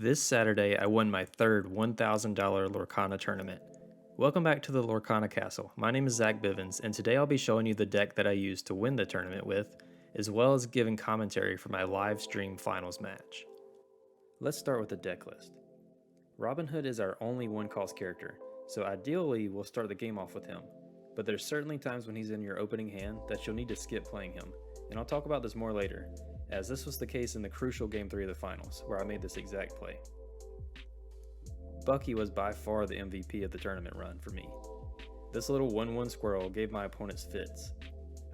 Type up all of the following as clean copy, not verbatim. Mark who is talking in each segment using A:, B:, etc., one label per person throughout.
A: This Saturday, I won my third $1,000 Lorcana tournament. Welcome back to the Lorcana Castle. My name is Zach Bivens, and today I'll be showing you the deck that I used to win the tournament with, as well as giving commentary for my live stream finals match. Let's start with the deck list. Robin Hood is our only one-cost character, so ideally we'll start the game off with him. But there's certainly times when he's in your opening hand that you'll need to skip playing him, and I'll talk about this more later, as this was the case in the crucial Game 3 of the finals, where I made this exact play. Bucky was by far the MVP of the tournament run for me. This little 1/1 squirrel gave my opponents fits.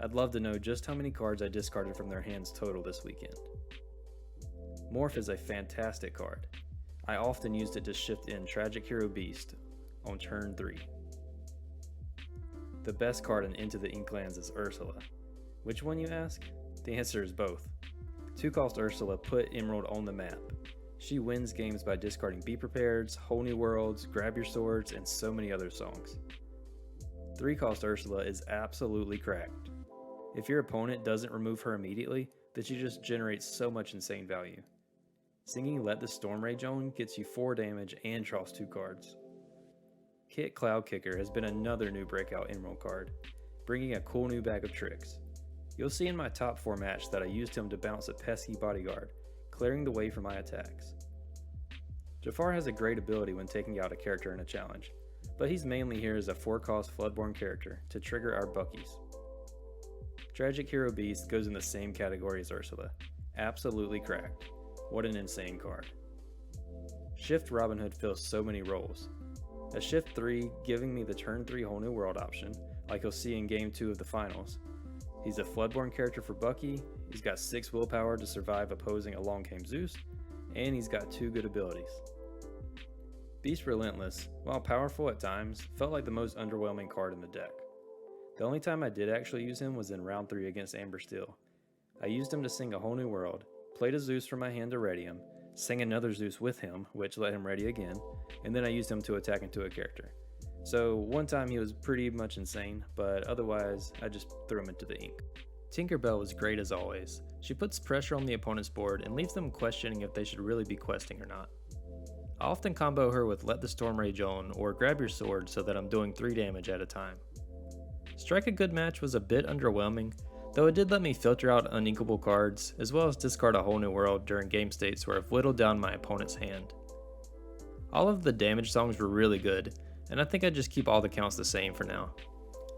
A: I'd love to know just how many cards I discarded from their hands total this weekend. Morph is a fantastic card. I often used it to shift in Tragic Hero Beast on turn 3. The best card in Into the Inklands is Ursula. Which one, you ask? The answer is both. 2-cost Ursula put Emerald on the map. She wins games by discarding Be Prepared's, Whole New Worlds, Grab Your Swords, and so many other songs. 3-cost Ursula is absolutely cracked. If your opponent doesn't remove her immediately, then she just generates so much insane value. Singing Let the Storm Rage On gets you 4 damage and draws 2 cards. Kit Cloud Kicker has been another new breakout Emerald card, bringing a cool new bag of tricks. You'll see in my top 4 match that I used him to bounce a pesky bodyguard, clearing the way for my attacks. Jafar has a great ability when taking out a character in a challenge, but he's mainly here as a 4-cost Floodborn character to trigger our Buckies. Tragic Hero Beast goes in the same category as Ursula. Absolutely cracked. What an insane card. Shift Robin Hood fills so many roles. A Shift 3 giving me the turn 3 Whole New World option, like you'll see in Game 2 of the finals. He's a Floodborn character for Bucky, he's got 6 willpower to survive opposing Along Came Zeus, and he's got 2 good abilities. Beast Relentless, while powerful at times, felt like the most underwhelming card in the deck. The only time I did actually use him was in round 3 against Amber Steel. I used him to sing a Whole New World, played a Zeus from my hand to ready him, sang another Zeus with him, which let him ready again, and then I used him to attack into a character. So one time he was pretty much insane, but otherwise I just threw him into the ink. Tinkerbell was great as always. She puts pressure on the opponent's board and leaves them questioning if they should really be questing or not. I often combo her with Let the Storm Rage On or Grab Your Sword so that I'm doing 3 damage at a time. Strike a Good Match was a bit underwhelming, though it did let me filter out uninkable cards, as well as discard a Whole New World during game states where I've whittled down my opponent's hand. All of the damage songs were really good, and I think I'd just keep all the counts the same for now.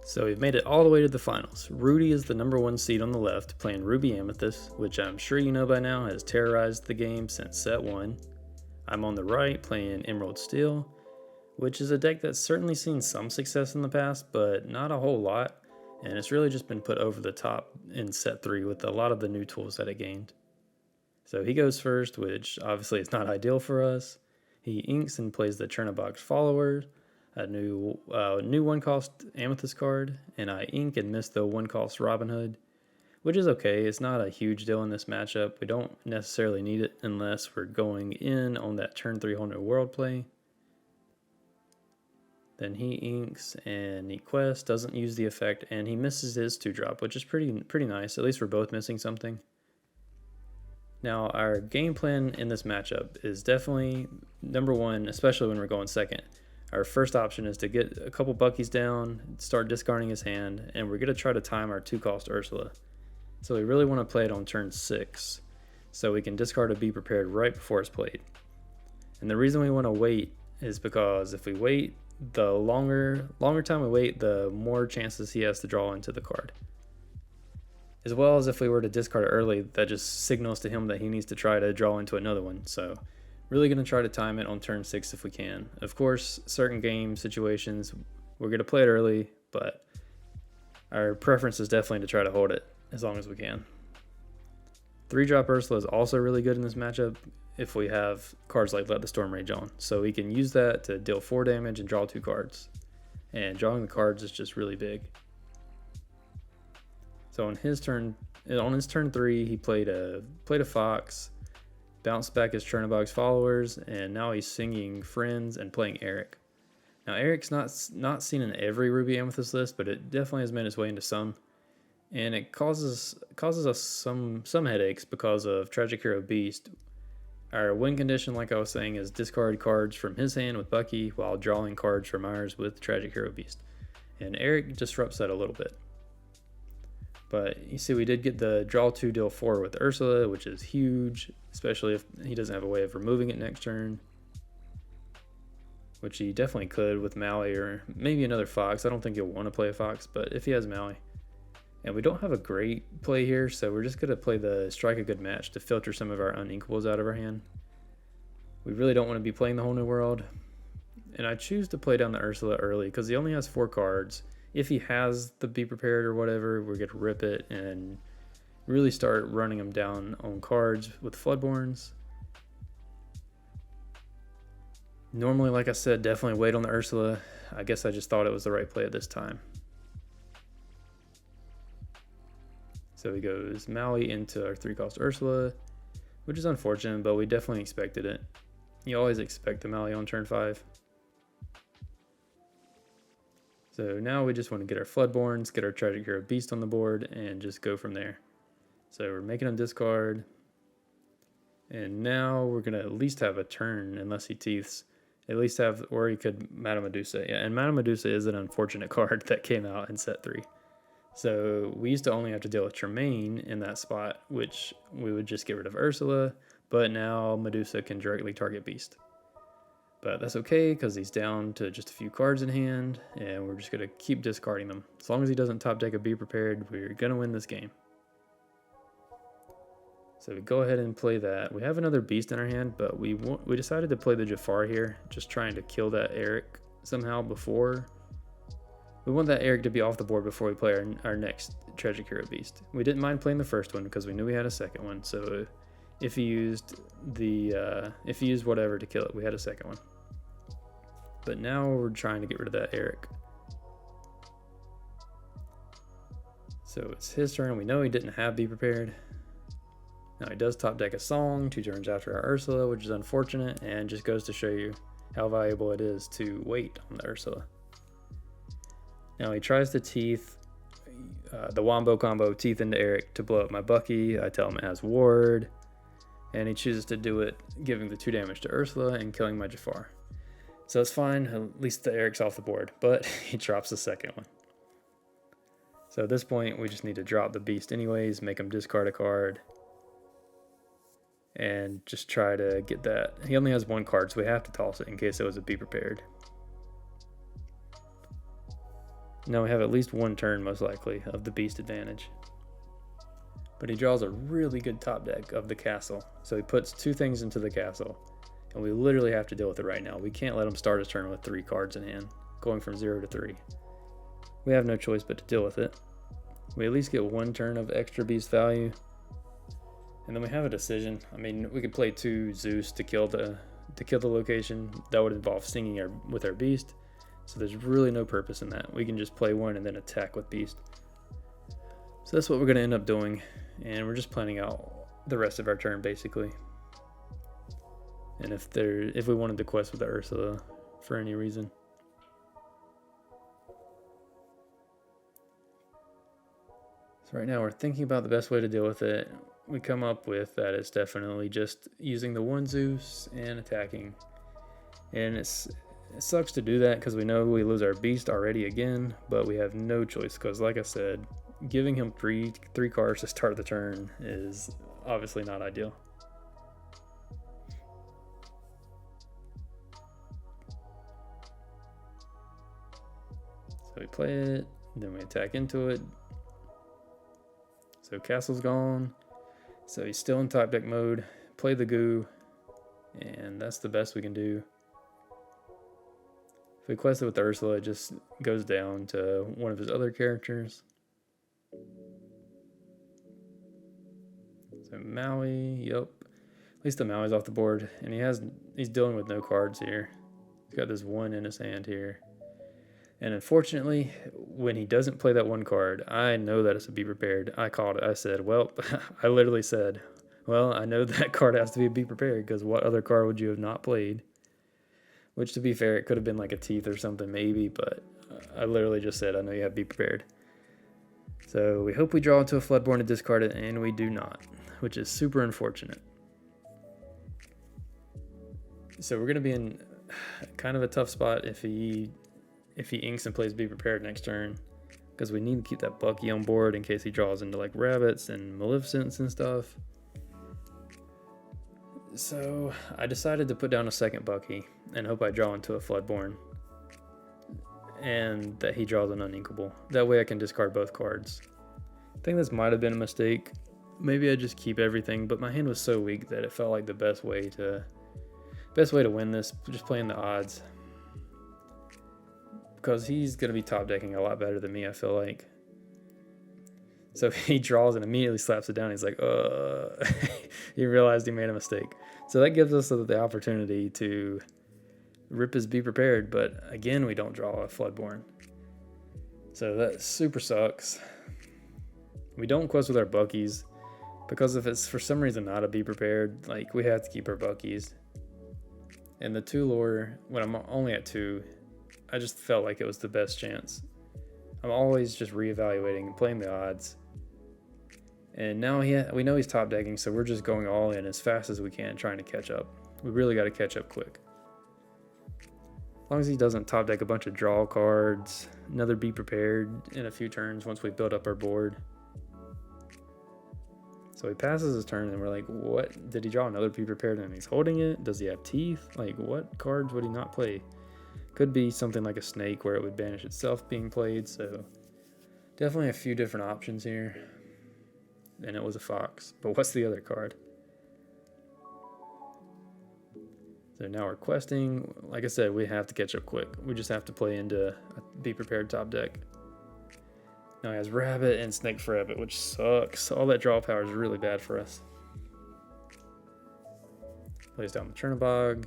A: So we've made it all the way to the finals. Rudy is the number 1 seed on the left, playing Ruby Amethyst, which I'm sure you know by now has terrorized the game since set 1. I'm on the right, playing Emerald Steel, which is a deck that's certainly seen some success in the past, but not a whole lot, and it's really just been put over the top in set 3 with a lot of the new tools that it gained. So he goes first, which obviously is not ideal for us. He inks and plays the Chernobog's Follower, a new 1-cost Amethyst card, and I ink and miss the 1-cost Robin Hood, which is okay. It's not a huge deal in this matchup. We don't necessarily need it unless we're going in on that turn 3 Whole New World play. Then he inks and he quests, doesn't use the effect, and he misses his 2-drop, which is pretty nice. At least we're both missing something. Now, our game plan in this matchup is definitely number 1, especially when we're going second. Our first option is to get a couple Buckies down, start discarding his hand, and we're going to try to time our 2-cost Ursula. So we really want to play it on turn 6, so we can discard a Be Prepared right before it's played. And the reason we want to wait is because if we wait, the longer time we wait, the more chances he has to draw into the card. As well as if we were to discard it early, that just signals to him that he needs to try to draw into another one. So really going to try to time it on turn 6 if we can. Of course, certain game situations, we're going to play it early, but our preference is definitely to try to hold it as long as we can. 3-drop Ursula is also really good in this matchup if we have cards like Let the Storm Rage On. So we can use that to deal 4 damage and draw 2 cards. And drawing the cards is just really big. So on his turn 3, he played a Fox, bounced back his Chernobog's Followers, and now he's singing Friends and playing Eric. Now Eric's not seen in every Ruby Amethyst list, but it definitely has made its way into some. And it causes us some headaches because of Tragic Hero Beast, Our win condition, like I was saying, is discard cards from his hand with Bucky while drawing cards from ours with Tragic Hero Beast. And Eric disrupts that a little bit. But you see, we did get the draw 2, deal 4 with Ursula, which is huge, especially if he doesn't have a way of removing it next turn. Which he definitely could with Maui or maybe another Fox. I don't think he'll want to play a Fox, but if he has Maui. And we don't have a great play here, so we're just going to play the Strike a Good Match to filter some of our Uninkables out of our hand. We really don't want to be playing the Whole New World. And I choose to play down the Ursula early because he only has 4 cards. If he has the Be Prepared or whatever, we're going to rip it and really start running him down on cards with Floodborns. Normally, like I said, definitely wait on the Ursula. I guess I just thought it was the right play at this time. So he goes Maui into our 3-cost Ursula, which is unfortunate, but we definitely expected it. You always expect the Maui on turn 5. So now we just want to get our Floodborns, get our Tragic Hero Beast on the board, and just go from there. So we're making him discard. And now we're going to at least have a turn, unless he teeths. At least have, or he could Madame Medusa. Yeah, and Madame Medusa is an unfortunate card that came out in set 3. So we used to only have to deal with Tremaine in that spot, which we would just get rid of Ursula, but now Medusa can directly target Beast. But that's okay, because he's down to just a few cards in hand, and we're just going to keep discarding them. As long as he doesn't top deck a Be Prepared, we're going to win this game. So we go ahead and play that. We have another Beast in our hand, but we decided to play the Jafar here, just trying to kill that Eric somehow before. We want that Eric to be off the board before we play our next Tragic Hero Beast. We didn't mind playing the first one because we knew we had a second one. So if he used whatever to kill it, we had a second one. But now we're trying to get rid of that Eric. So it's his turn. We know he didn't have Be Prepared. Now he does top deck a Song 2 turns after our Ursula, which is unfortunate and just goes to show you how valuable it is to wait on the Ursula. Now he tries to teeth the Wombo combo, teeth into Eric to blow up my Bucky. I tell him it has ward, and he chooses to do it, giving the 2 damage to Ursula and killing my Jafar. So it's fine, at least the Eric's off the board, but he drops the second one. So at this point, we just need to drop the Beast anyways, make him discard a card, and just try to get that. He only has 1 card, so we have to toss it in case it was a Be Prepared. Now we have at least 1 turn, most likely, of the Beast advantage. But he draws a really good top deck of the castle. So he puts 2 things into the castle. And we literally have to deal with it right now. We can't let him start his turn with 3 cards in hand, going from 0 to 3. We have no choice but to deal with it. We at least get 1 turn of extra Beast value. And then we have a decision. I mean, we could play 2 Zeus to kill the location. That would involve singing with our Beast. So there's really no purpose in that. We can just play 1 and then attack with Beast. So that's what we're going to end up doing. And we're just planning out the rest of our turn, basically. And if we wanted to quest with the Ursula for any reason. So right now we're thinking about the best way to deal with it. We come up with that it's definitely just using the 1 Zeus and attacking. And it sucks to do that because we know we lose our Beast already again, but we have no choice because, like I said, giving him three cards to start the turn is obviously not ideal. So we play it, then we attack into it. So castle's gone. So he's still in top deck mode. Play the goo, and that's the best we can do. If we quest it with Ursula, it just goes down to one of his other characters. So Maui, yep. At least the Maui's off the board, and he's dealing with no cards here. He's got this 1 in his hand here. And unfortunately, when he doesn't play that 1 card, I know that it's a Be Prepared. I called it. I said, well, I literally said, well, I know that card has to be a Be Prepared because what other card would you have not played? Which, to be fair, it could have been like a Teeth or something maybe, but I literally just said, I know you have to Be Prepared. So we hope we draw into a Floodborn to discard it, and we do not, which is super unfortunate. So we're gonna be in kind of a tough spot if he inks and plays Be Prepared next turn, because we need to keep that Bucky on board in case he draws into like rabbits and Maleficents and stuff. So I decided to put down a second Bucky and hope I draw into a Floodborn, and that he draws an Uninkable. That way I can discard both cards. I think this might have been a mistake. Maybe I just keep everything, but my hand was so weak that it felt like the best way to win this, just playing the odds. Because he's going to be top decking a lot better than me, I feel like. So he draws and immediately slaps it down. He's like, he realized he made a mistake. So that gives us the opportunity to rip his Be Prepared, but again, we don't draw a Floodborn. So that super sucks. We don't quest with our Buckies, because if it's for some reason not a Be Prepared, like, we have to keep our Buckies. And the 2 lore, when I'm only at 2, I just felt like it was the best chance. I'm always just reevaluating and playing the odds. And now we know he's top decking, so we're just going all in as fast as we can, trying to catch up. We really got to catch up quick. As long as he doesn't top deck a bunch of draw cards, another Be Prepared in a few turns once we build up our board. So he passes his turn and we're like, what? Did he draw another Be Prepared and he's holding it? Does he have teeth? Like, what cards would he not play? Could be something like a snake where it would banish itself being played, so definitely a few different options here. And it was a fox. But what's the other card? So now we're questing. Like I said, we have to catch up quick. We just have to play into a Be Prepared top deck. Now he has rabbit and snake for rabbit, which sucks. All that draw power is really bad for us. Plays down the Chernobog,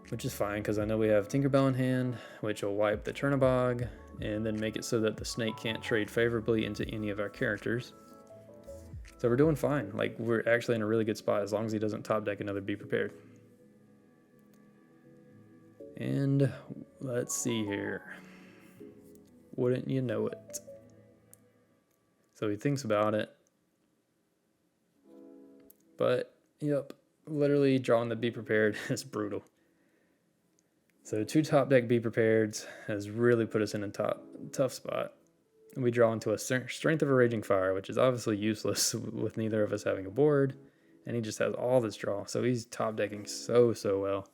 A: which is fine because I know we have Tinkerbell in hand, which will wipe the Chernobog and then make it so that the snake can't trade favorably into any of our characters. So we're doing fine. Like, we're actually in a really good spot as long as he doesn't top deck another Be Prepared. And let's see here. Wouldn't you know it? So he thinks about it. But, yep, literally drawing the Be Prepared is brutal. So 2 top deck Be Prepareds has really put us in a tough spot. We draw into a Strength of a Raging Fire, which is obviously useless with neither of us having a board. And he just has all this draw. So he's top decking so well.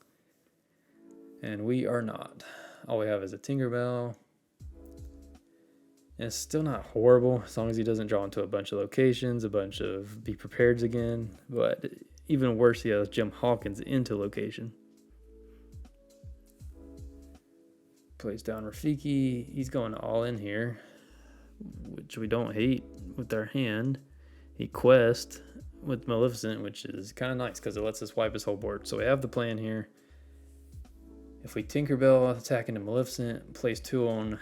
A: And we are not. All we have is a Tinkerbell. And it's still not horrible, as long as he doesn't draw into a bunch of locations, a bunch of Be Prepareds again. But even worse, he has Jim Hawkins into location. Plays down Rafiki. He's going all in here, which we don't hate with our hand. He quests with Maleficent, which is kind of nice because it lets us wipe his whole board. So we have the plan here. If we Tinkerbell attack into Maleficent, place 2 on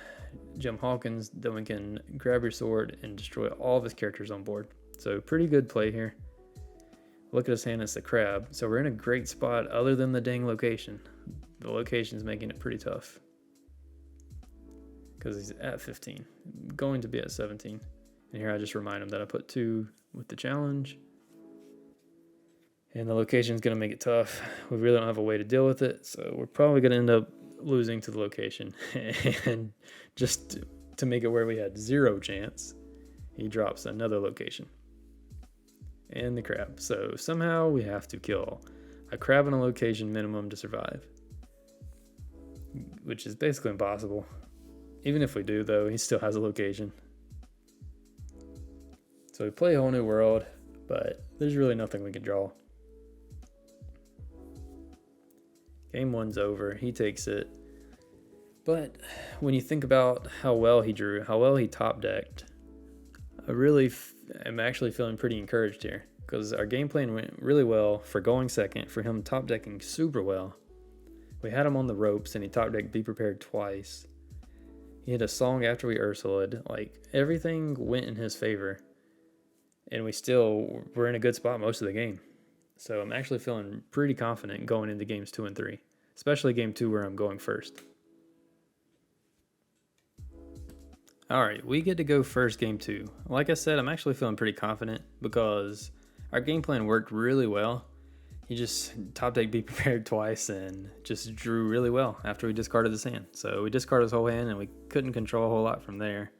A: Jim Hawkins, then we can grab your sword and destroy all of his characters on board. So pretty good play here. Look at his hand, it's the crab. So we're in a great spot other than the dang location. The location's making it pretty tough. Because he's at 15, going to be at 17. And here I just remind him that I put 2 with the challenge. And the location's going to make it tough. We really don't have a way to deal with it, so we're probably going to end up losing to the location. And just to make it where we had 0 chance, he drops another location. And the crab. So somehow we have to kill a crab in a location minimum to survive. Which is basically impossible. Even if we do, though, he still has a location. So we play a whole new world, but there's really nothing we can draw. Game 1's over. He takes it. But when you think about how well he drew, how well he top decked, I really am actually feeling pretty encouraged here. Because our game plan went really well for going second, for him top decking super well. We had him on the ropes, and he top decked Be Prepared twice. He had a song after we Ursula'd. Like, everything went in his favor. And we're in a good spot most of the game. So I'm actually feeling pretty confident going into games 2 and 3. Especially game 2 where I'm going first. Alright, we get to go first game 2. Like I said, I'm actually feeling pretty confident because our game plan worked really well. he just top deck Be Prepared twice and just drew really well after we discarded his hand. So we discarded his whole hand and we couldn't control a whole lot from there.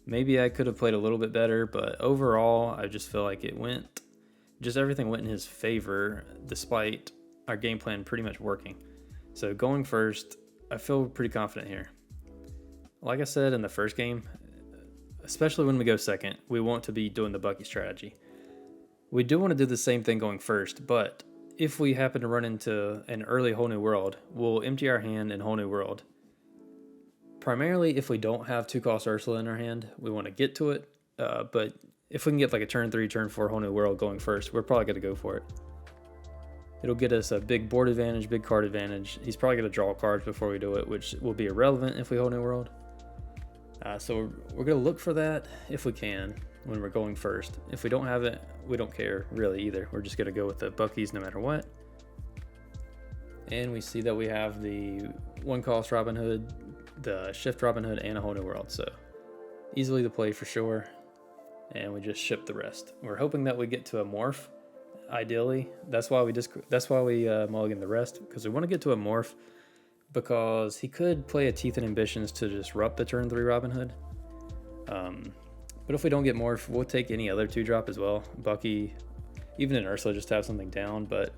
A: Maybe I could have played a little bit better, but overall I just feel like everything went in his favor despite our game plan pretty much working. So going first, I feel pretty confident here. Like I said in the first game, especially when we go second, we want to be doing the Bucky strategy. We do want to do the same thing going first, but if we happen to run into an early Whole New World, we'll empty our hand in Whole New World. Primarily, if we don't have 2-cost Ursula in our hand, we want to get to it, but if we can get like a turn 3, turn 4 Whole New World going first, we're probably going to go for it. It'll get us a big board advantage, big card advantage. He's probably going to draw cards before we do it, which will be irrelevant if we Whole New World. So we're going to look for that if we can when we're going first. If we don't have it, we don't care really either. We're just going to go with the Buckies no matter what. And we see that we have the 1-cost Robin Hood, the Shift Robin Hood, and a Whole New World. So easily to play for sure. And we just ship the rest. We're hoping that we get to a morph. Ideally, that's why we mulligan the rest, because we want to get to a morph, because he could play a Teeth and Ambitions to disrupt the turn 3 Robin Hood. But if we don't get morph, we'll take any other 2-drop as well. Bucky, even in Ursula, just have something down, but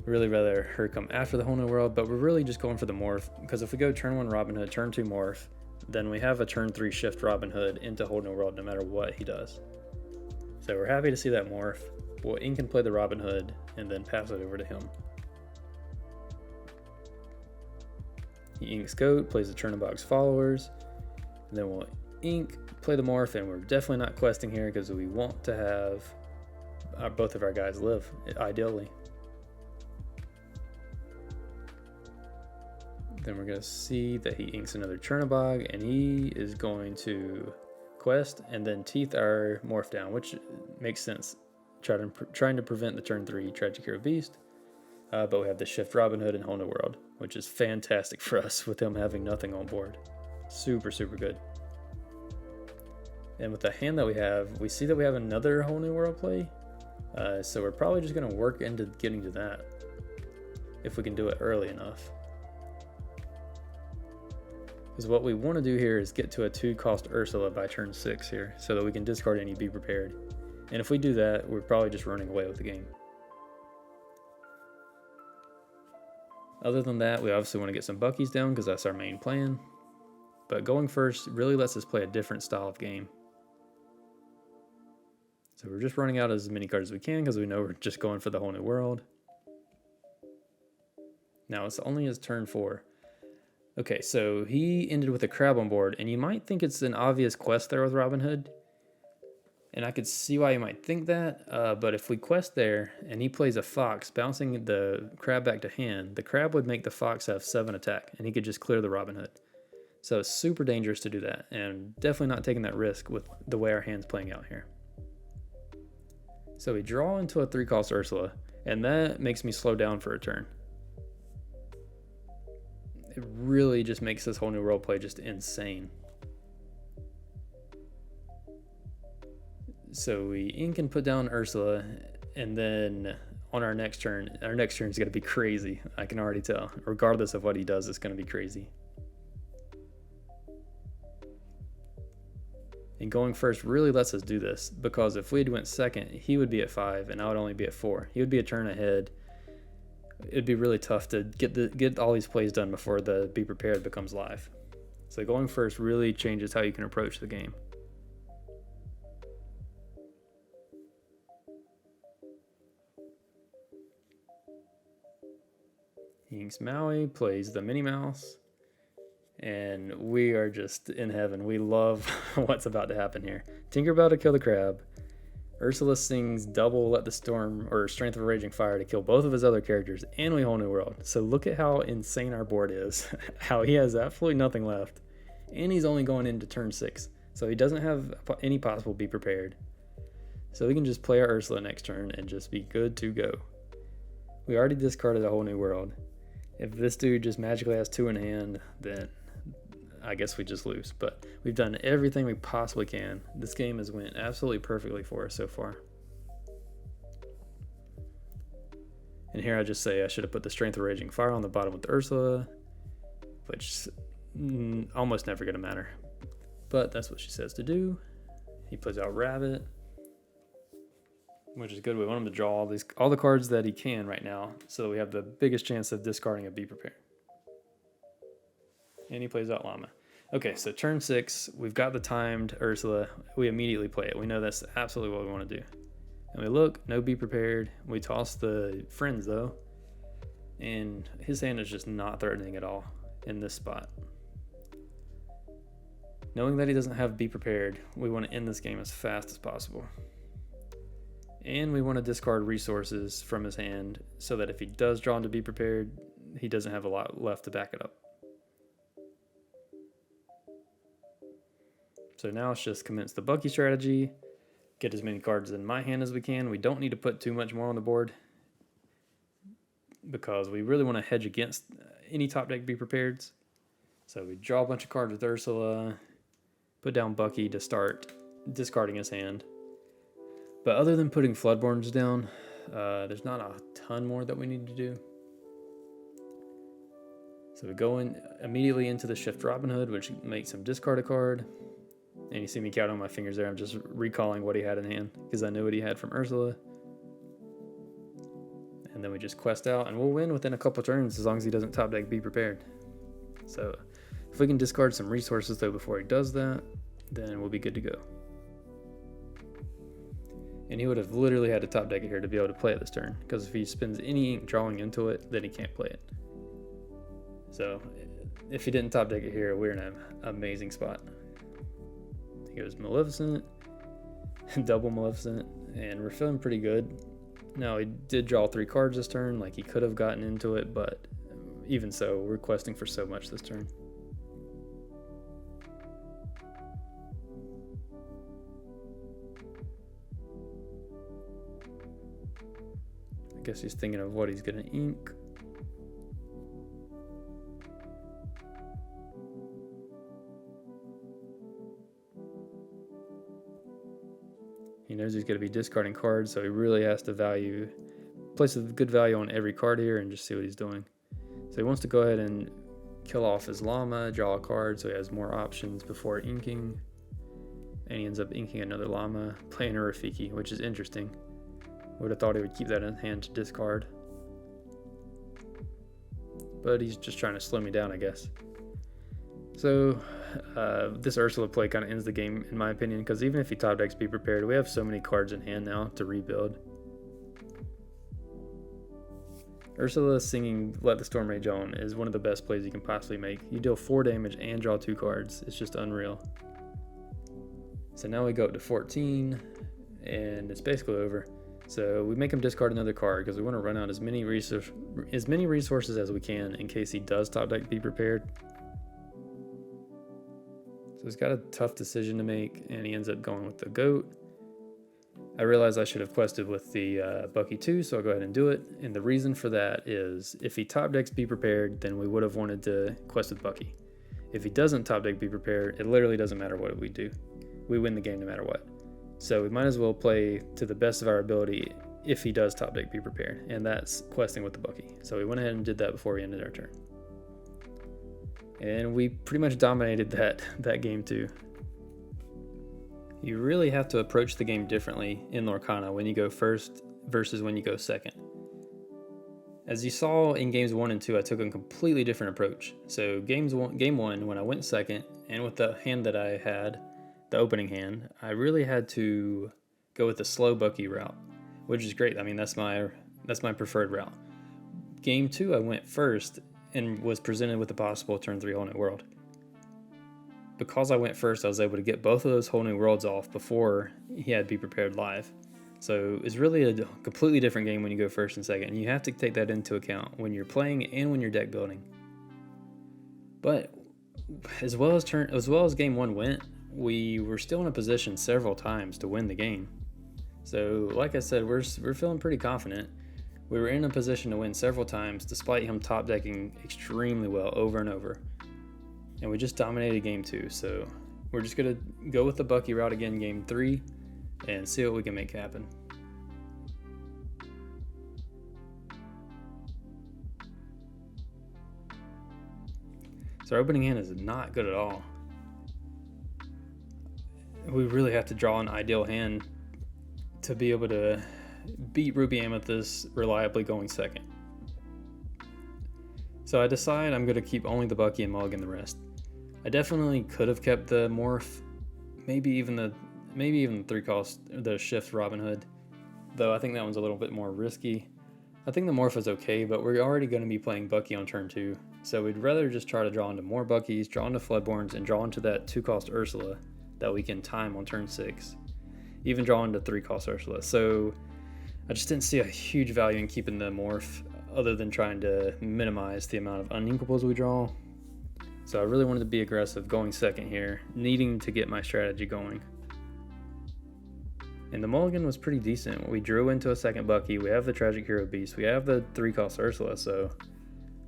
A: really rather her come after the Whole New World. But we're really just going for the morph, because if we go turn 1 Robin Hood, turn 2 morph, then we have a turn 3 Shift Robin Hood into Whole New World no matter what he does. So we're happy to see that morph. We'll ink and play the Robin Hood and then pass it over to him. He inks Goat, plays the Chernobog's Followers, and then we'll ink, play the morph, and we're definitely not questing here because we want to have both of our guys live, ideally. Then we're going to see that he inks another Chernobog, and he is going to quest and then Teeth our morph down, which makes sense. Trying to prevent the turn 3 Tragic Hero Beast, but we have the Shift Robin Hood and Whole New World, which is fantastic for us with him having nothing on board. Super, super good. And with the hand that we see that we have another Whole New World play, so we're probably just going to work into getting to that if we can do it early enough. Because what we want to do here is get to a 2-cost Ursula by turn 6 here, so that we can discard any Be Prepared. And if we do that, we're probably just running away with the game. Other than that, we obviously want to get some Buckies down because that's our main plan. But going first really lets us play a different style of game. So we're just running out as many cards as we can because we know we're just going for the Whole New World. Now it's only his turn 4. Okay, so he ended with a crab on board, and you might think it's an obvious quest there with Robin Hood. And I could see why you might think that, but if we quest there and he plays a fox, bouncing the crab back to hand, the crab would make the fox have 7 attack, and he could just clear the Robin Hood. So it's super dangerous to do that, and definitely not taking that risk with the way our hand's playing out here. So we draw into a 3-cost Ursula, and that makes me slow down for a turn. It really just makes this Whole New World play just insane. So we ink and put down Ursula, and then on our next turn is going to be crazy. I can already tell. Regardless of what he does, it's going to be crazy. And going first really lets us do this, because if we had went second, he would be at 5, and I would only be at 4. He would be a turn ahead. It'd be really tough to get all these plays done before the Be Prepared becomes live. So going first really changes how you can approach the game. He inks Maui, plays the Minnie Mouse, and we are just in heaven. We love what's about to happen here. Tinkerbell to kill the crab. Ursula sings double Let the Storm or Strength of a Raging Fire to kill both of his other characters, and we Whole New World. So look at how insane our board is. How he has absolutely nothing left, and he's only going into turn 6, so he doesn't have any possible Be Prepared. So we can just play our Ursula next turn and just be good to go. We already discarded a Whole New World. If this dude just magically has 2 in hand, then I guess we just lose. But we've done everything we possibly can. This game has went absolutely perfectly for us so far. And here I just say I should have put the Strength of Raging Fire on the bottom with the Ursula, which almost never going to matter. But that's what she says to do. He plays out Rabbit, which is good. We want him to draw all the cards that he can right now, so that we have the biggest chance of discarding a Be Prepared. And he plays out Llama. Okay, so turn 6, we've got the timed Ursula. We immediately play it. We know that's absolutely what we want to do. And we look, no Be Prepared. We toss the Friends though, and his hand is just not threatening at all in this spot. Knowing that he doesn't have Be Prepared, we want to end this game as fast as possible. And we want to discard resources from his hand so that if he does draw into Be Prepared, he doesn't have a lot left to back it up. So now it's just commence the Bucky strategy, get as many cards in my hand as we can. We don't need to put too much more on the board because we really want to hedge against any top deck Be Prepareds. So we draw a bunch of cards with Ursula, put down Bucky to start discarding his hand. But other than putting Floodborns down, there's not a ton more that we need to do. So we go in immediately into the Shift Robin Hood, which makes him discard a card. And you see me counting on my fingers there. I'm just recalling what he had in hand because I knew what he had from Ursula. And then we just quest out, and we'll win within a couple turns as long as he doesn't top deck Be Prepared. So if we can discard some resources though before he does that, then we'll be good to go. And he would have literally had to top deck it here to be able to play it this turn, because if he spends any ink drawing into it, then he can't play it. So if he didn't top deck it here, we're in an amazing spot. He goes Maleficent, double Maleficent, and we're feeling pretty good. Now, he did draw 3 cards this turn, like he could have gotten into it, but even so, we're questing for so much this turn. I guess he's thinking of what he's going to ink. He knows he's going to be discarding cards, so he really has to place a good value on every card here and just see what he's doing. So he wants to go ahead and kill off his Llama, draw a card so he has more options before inking. And he ends up inking another Llama, playing a Rafiki, which is interesting. Would have thought he would keep that in hand to discard. But he's just trying to slow me down, I guess. So this Ursula play kind of ends the game, in my opinion, because even if he top decks Be Prepared, we have so many cards in hand now to rebuild. Ursula singing Let the Storm Rage On is one of the best plays you can possibly make. You deal 4 damage and draw 2 cards. It's just unreal. So now we go up to 14, and it's basically over. So we make him discard another card because we want to run out as many resources as we can in case he does top deck Be Prepared. So he's got a tough decision to make, and he ends up going with the Goat. I realize I should have quested with the Bucky too, so I'll go ahead and do it. And the reason for that is if he top decks Be Prepared, then we would have wanted to quest with Bucky. If he doesn't top deck Be Prepared, it literally doesn't matter what we do. We win the game no matter what. So we might as well play to the best of our ability if he does top deck Be Prepared, and that's questing with the Bucky. So we went ahead and did that before we ended our turn. And we pretty much dominated that game too. You really have to approach the game differently in Lorcana when you go first versus when you go second. As you saw in games 1 and 2, I took a completely different approach. So game 1, when I went second, and with the hand that I had, the opening hand, I really had to go with the slow Bucky route, which is great. I mean, that's my preferred route. Game 2, I went first and was presented with the possible turn 3 Whole New World. Because I went first, I was able to get both of those Whole New Worlds off before he had Be Prepared live. So it's really a completely different game when you go first and second, and you have to take that into account when you're playing and when you're deck building. But as well as game 1 went, we were still in a position several times to win the game. So like I said, we're feeling pretty confident. We were in a position to win several times despite him top decking extremely well over and over. And we just dominated game 2, so we're just gonna go with the Bucky route again game 3 and see what we can make happen. So our opening hand is not good at all. We really have to draw an ideal hand to be able to beat Ruby Amethyst reliably going second. So I decide I'm going to keep only the Bucky and mulligan the rest. I definitely could have kept the Morph, maybe even the 3-cost, the Shift Robin Hood, though I think that one's a little bit more risky. I think the Morph is okay, but we're already going to be playing Bucky on turn 2, so we'd rather just try to draw into more Buckies, draw into Floodborns, and draw into that 2-cost Ursula that we can time on turn 6. Even draw into 3-cost Ursula. So I just didn't see a huge value in keeping the Morph, other than trying to minimize the amount of uninkables we draw. So I really wanted to be aggressive going second here, needing to get my strategy going. And the mulligan was pretty decent. We drew into a second Bucky, we have the Tragic Hero Beast, we have the 3-cost Ursula, so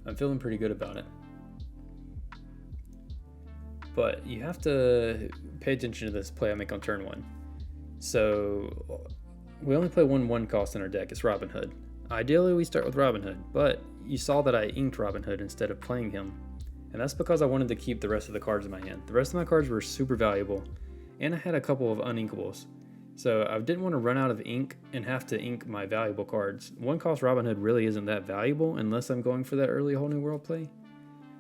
A: I'm feeling pretty good about it. But you have to pay attention to this play I make on turn 1. So we only play one 1-cost in our deck, it's Robin Hood. Ideally we start with Robin Hood, but you saw that I inked Robin Hood instead of playing him. And that's because I wanted to keep the rest of the cards in my hand. The rest of my cards were super valuable, and I had a couple of uninkables. So I didn't want to run out of ink and have to ink my valuable cards. 1-cost Robin Hood really isn't that valuable unless I'm going for that early Whole New World play.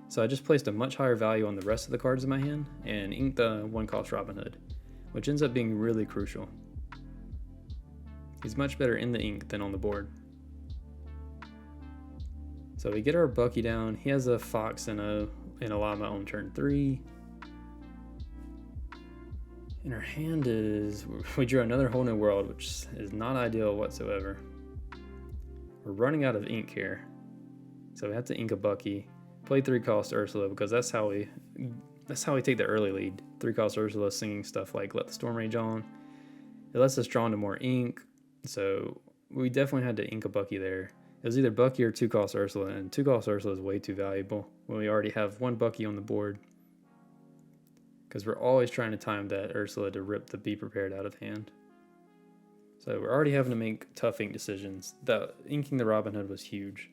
A: So I just placed a much higher value on the rest of the cards in my hand and inked the 1-cost Robin Hood, which ends up being really crucial. He's much better in the ink than on the board. So we get our Bucky down. He has a Fox and a Llama on turn 3. And our hand is, we drew another Whole New World, which is not ideal whatsoever. We're running out of ink here. So we have to ink a Bucky. Play 3-cost Ursula because that's how we take the early lead. 3-cost Ursula singing stuff like Let the Storm Rage On. It lets us draw into more ink. So we definitely had to ink a Bucky there. It was either Bucky or 2-cost Ursula, and 2-cost Ursula is way too valuable when we already have one Bucky on the board. Because we're always trying to time that Ursula to rip the Be Prepared out of hand. So we're already having to make tough ink decisions. Inking the Robin Hood was huge.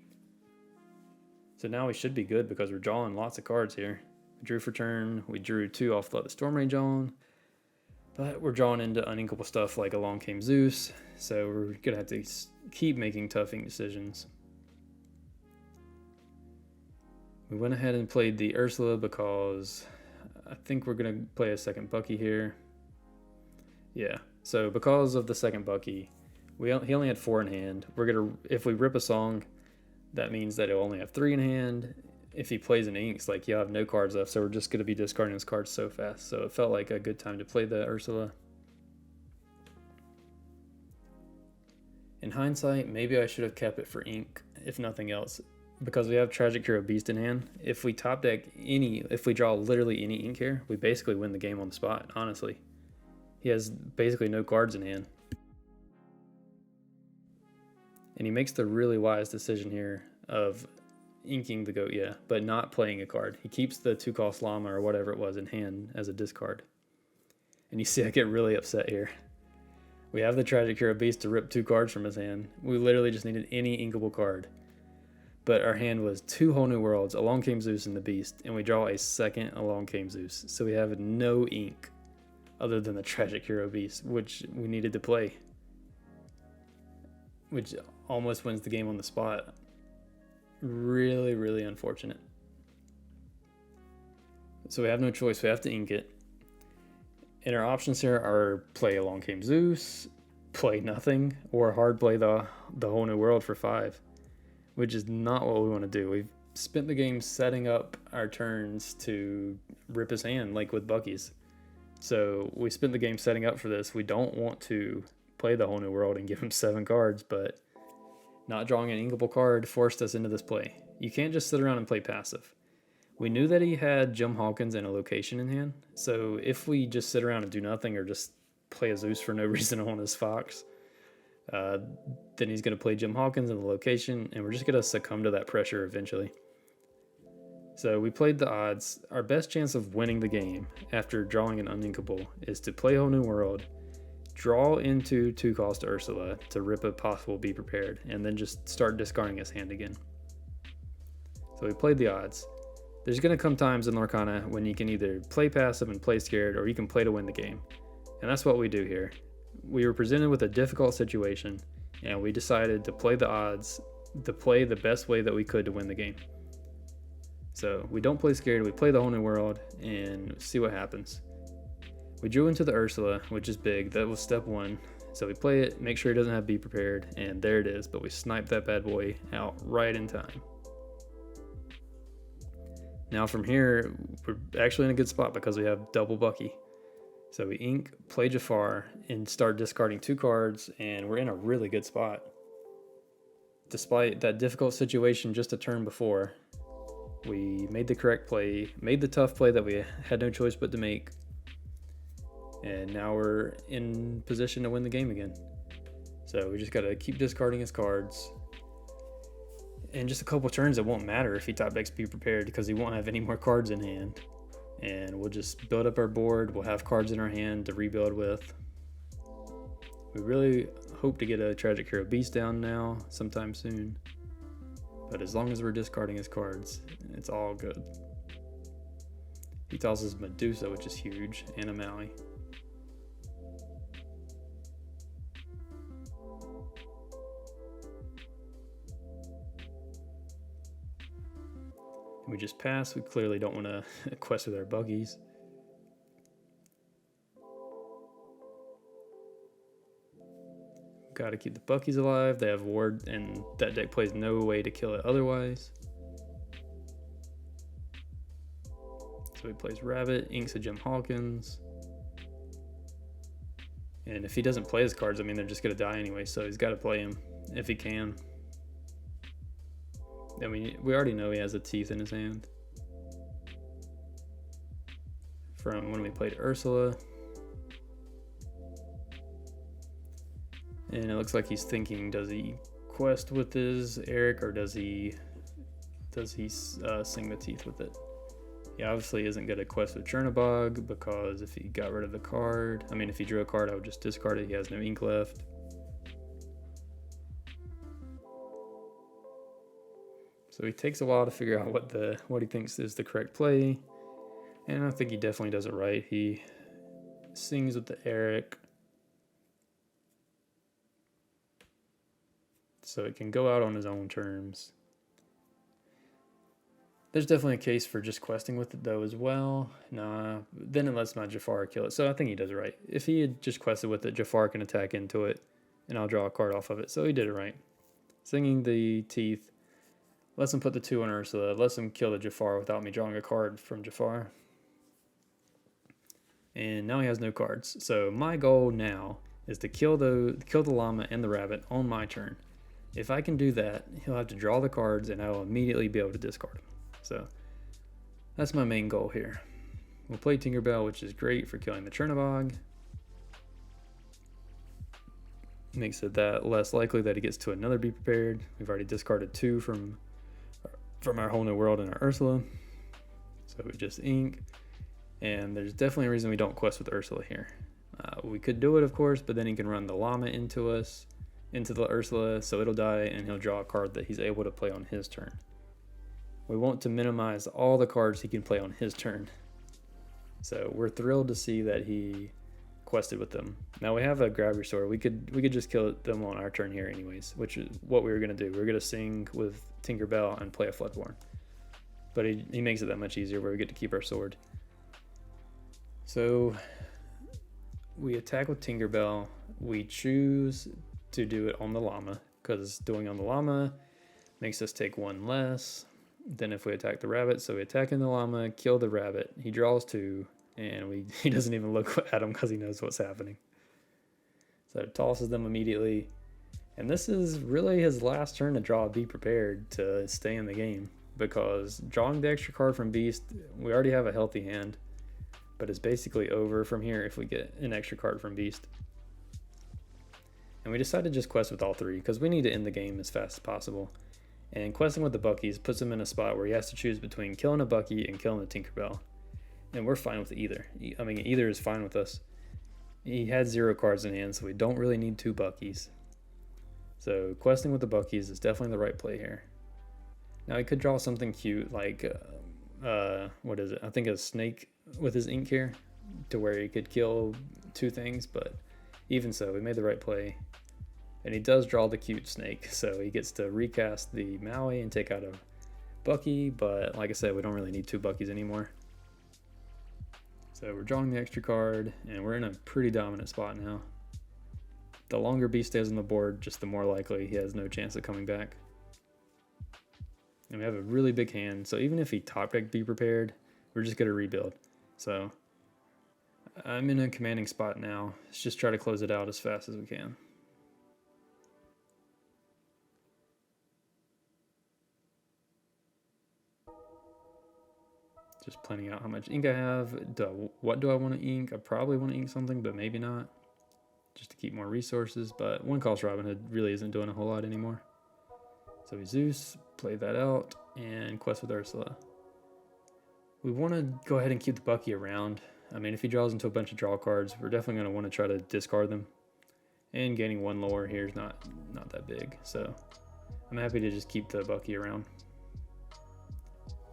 A: So now we should be good because we're drawing lots of cards here. We drew for turn, we drew 2 off Let the Storm Rage On. But we're drawing into uninkable stuff like Along Came Zeus, so we're going to have to keep making tough ink decisions. We went ahead and played the Ursula because I think we're going to play a second Bucky here. Yeah, so because of the second Bucky, he only had 4 in hand. If we rip a song, that means that he'll only have 3 in hand. If he plays in inks, like he'll have no cards left, so we're just going to be discarding his cards so fast. So it felt like a good time to play the Ursula. In hindsight, maybe I should have kept it for ink, if nothing else, because we have Tragic Hero Beast in hand. If we top deck if we draw literally any ink here, we basically win the game on the spot, honestly. He has basically no cards in hand. And he makes the really wise decision here of inking the goat, but not playing a card. He keeps the 2-cost Llama or whatever it was in hand as a discard. And you see I get really upset here. We have the Tragic Hero Beast to rip 2 cards from his hand. We literally just needed any inkable card. But our hand was 2 Whole New Worlds, Along Came Zeus and the Beast, and we draw a second Along Came Zeus. So we have no ink other than the Tragic Hero Beast, which we needed to play. Which almost wins the game on the spot. Really, really unfortunate. So we have no choice. We have to ink it. And our options here are play Along Came Zeus, play nothing, or hard play the Whole New World for 5, which is not what we want to do. We've spent the game setting up our turns to rip his hand, like with Bucky's. So we spent the game setting up for this. We don't want to play the Whole New World and give him 7 cards, but not drawing an inkable card forced us into this play. You can't just sit around and play passive. We knew that he had Jim Hawkins and a location in hand, so if we just sit around and do nothing or just play a Zeus for no reason on his Fox, then he's going to play Jim Hawkins and the location, and we're just going to succumb to that pressure eventually. So we played the odds. Our best chance of winning the game after drawing an uninkable is to play Whole New World, draw into 2-cost Ursula to rip a possible Be Prepared, and then just start discarding his hand again. So we played the odds. There's going to come times in Lorcana when you can either play passive and play scared, or you can play to win the game. And that's what we do here. We were presented with a difficult situation, and we decided to play the odds, to play the best way that we could to win the game. So we don't play scared, we play the whole new world, and see what happens. We drew into the Ursula, which is big. That was step one. So we play it, make sure he doesn't have Be Prepared, and there it is. But we sniped that bad boy out right in time. Now from here, we're actually in a good spot because we have double Bucky. So we ink, play Jafar, and start discarding 2 cards, and we're in a really good spot. Despite that difficult situation just a turn before, we made the correct play, made the tough play that we had no choice but to make, and now we're in position to win the game again. So we just gotta keep discarding his cards. In just a couple turns, it won't matter if he top decks Be Prepared because he won't have any more cards in hand. And we'll just build up our board. We'll have cards in our hand to rebuild with. We really hope to get a Tragic Hero Beast down now sometime soon. But as long as we're discarding his cards, it's all good. He tosses Medusa, which is huge, and a Maui. We just pass. We clearly don't want to quest with our buggies. Got to keep the Buckies alive. They have ward, and that deck plays no way to kill it otherwise. So he plays Rabbit, inks a Jim Hawkins. And if he doesn't play his cards, I mean, they're just going to die anyway, so he's got to play them if he can. I mean, we already know he has a Teeth in his hand from when we played Ursula. And it looks like he's thinking, does he quest with his Eric, or does he sing the Teeth with it? He obviously isn't going to quest with Chernabog, because if he got rid of the card, I mean, if he drew a card, I would just discard it. He has no ink left. So he takes a while to figure out what he thinks is the correct play, and I think he definitely does it right. He sings with the Eric, so it can go out on his own terms. There's definitely a case for just questing with it though as well. Nah, then it lets my Jafar kill it, so I think he does it right. If he had just quested with it, Jafar can attack into it, and I'll draw a card off of it, so he did it right. Singing the Teeth lets him put the 2 on Ursula, lets him kill the Jafar without me drawing a card from Jafar. And now he has no cards. So my goal now is to kill the llama and the rabbit on my turn. If I can do that, he'll have to draw the cards, and I will immediately be able to discard them. So that's my main goal here. We'll play Tinkerbell, which is great for killing the Chernabog. Makes it that less likely that he gets to another Be Prepared. We've already discarded 2 from our whole new world and our Ursula. So we just ink. And there's definitely a reason we don't quest with Ursula here. We could do it, of course, but then he can run the llama into us, into the Ursula, so it'll die, and he'll draw a card that he's able to play on his turn. We want to minimize all the cards he can play on his turn. So we're thrilled to see that he quested with them. Now we have a Grab Your Sword. We could just kill them on our turn here anyways, which is what we were going to do. We were going to sing with Tinkerbell and play a Floodborn. But he makes it that much easier where we get to keep our sword. So we attack with Tinkerbell. We choose to do it on the llama, because doing on the llama makes us take 1 less than if we attack the rabbit. So we attack in the llama, kill the rabbit. He draws 2, and he doesn't even look at him because he knows what's happening. So it tosses them immediately. And this is really his last turn to draw a Be Prepared to stay in the game, because drawing the extra card from Beast, we already have a healthy hand, but it's basically over from here if we get an extra card from Beast. And we decided to just quest with all 3 because we need to end the game as fast as possible. And questing with the Buckies puts him in a spot where he has to choose between killing a Bucky and killing the Tinkerbell. And we're fine with either. I mean, either is fine with us. He had 0 cards in hand, so we don't really need 2 Buckies. So questing with the Buckies is definitely the right play here. Now he could draw something cute like what is it? I think a snake with his ink here to where he could kill 2 things, but even so, he made the right play. And he does draw the cute snake, so he gets to recast the Maui and take out a Bucky, but like I said, we don't really need 2 Buckies anymore. So we're drawing the extra card, and we're in a pretty dominant spot now. The longer Beast stays on the board, just the more likely he has no chance of coming back. And we have a really big hand, so even if he top deck Be Prepared, we're just going to rebuild. So I'm in a commanding spot now. Let's just try to close it out as fast as we can. Just planning out how much ink I have. What do I want to ink? I probably want to ink something, but maybe not. Just to keep more resources, but one cost Robin Hood really isn't doing a whole lot anymore. So we Zeus, play that out, and quest with Ursula. We want to go ahead and keep the Bucky around. I mean, if he draws into a bunch of draw cards, we're definitely going to want to try to discard them. And gaining 1 lore here is not that big, so I'm happy to just keep the Bucky around.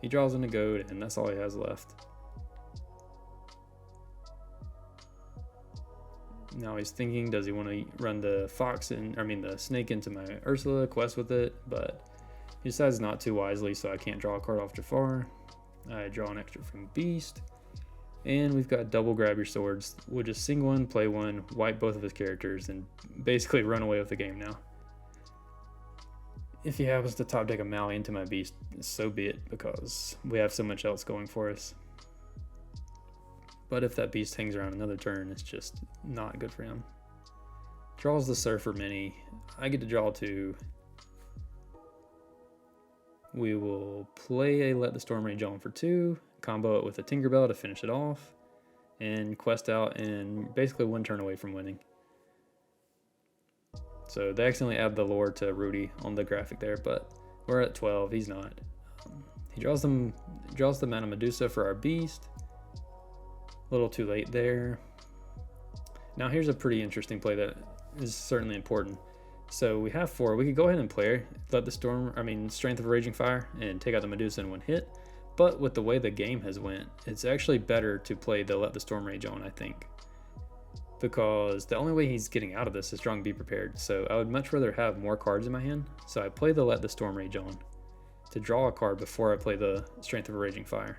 A: He draws into goad, and that's all he has left. Now he's thinking, does he want to run the the snake into my Ursula, quest with it, but he decides not too wisely, so I can't draw a card off Jafar. I draw an extra from Beast, and we've got double grab your swords. We'll just sing 1, play 1, wipe both of his characters, and basically run away with the game now. If he happens to top deck a Maui into my Beast, so be it, because we have so much else going for us. But if that Beast hangs around another turn, it's just not good for him. Draws the Surfer Mini. I get to draw 2. We will play a Let the Storm Rage On for 2, combo it with a Tinkerbell to finish it off, and quest out and basically 1 turn away from winning. So they accidentally add the lore to Rudy on the graphic there, but we're at 12, he's not. He draws the Mana Medusa for our Beast. A little too late there. Now here's a pretty interesting play that is certainly important. So we have 4, we could go ahead and play Strength of a Raging Fire and take out the Medusa in 1 hit. But with the way the game has went, it's actually better to play the Let the Storm Rage On, I think. Because the only way he's getting out of this is drawing Be Prepared. So I would much rather have more cards in my hand. So I play the Let the Storm Rage On to draw a card before I play the Strength of a Raging Fire.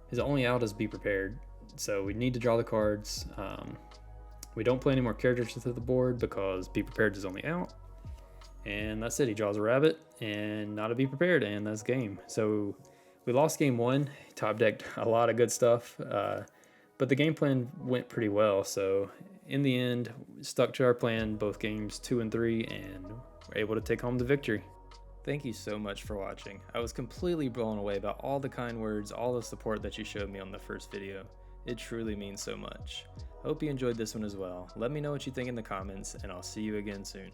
A: His only out is Be Prepared. So we need to draw the cards. We don't play any more characters to the board because Be Prepared is only out. And that's it. He draws a rabbit and not a Be Prepared, and that's game. So we lost game 1. Top decked a lot of good stuff. But the game plan went pretty well, so in the end, stuck to our plan both games 2 and 3, and were able to take home the victory. Thank you so much for watching. I was completely blown away by all the kind words, all the support that you showed me on the first video. It truly means so much. Hope you enjoyed this one as well. Let me know what you think in the comments, and I'll see you again soon.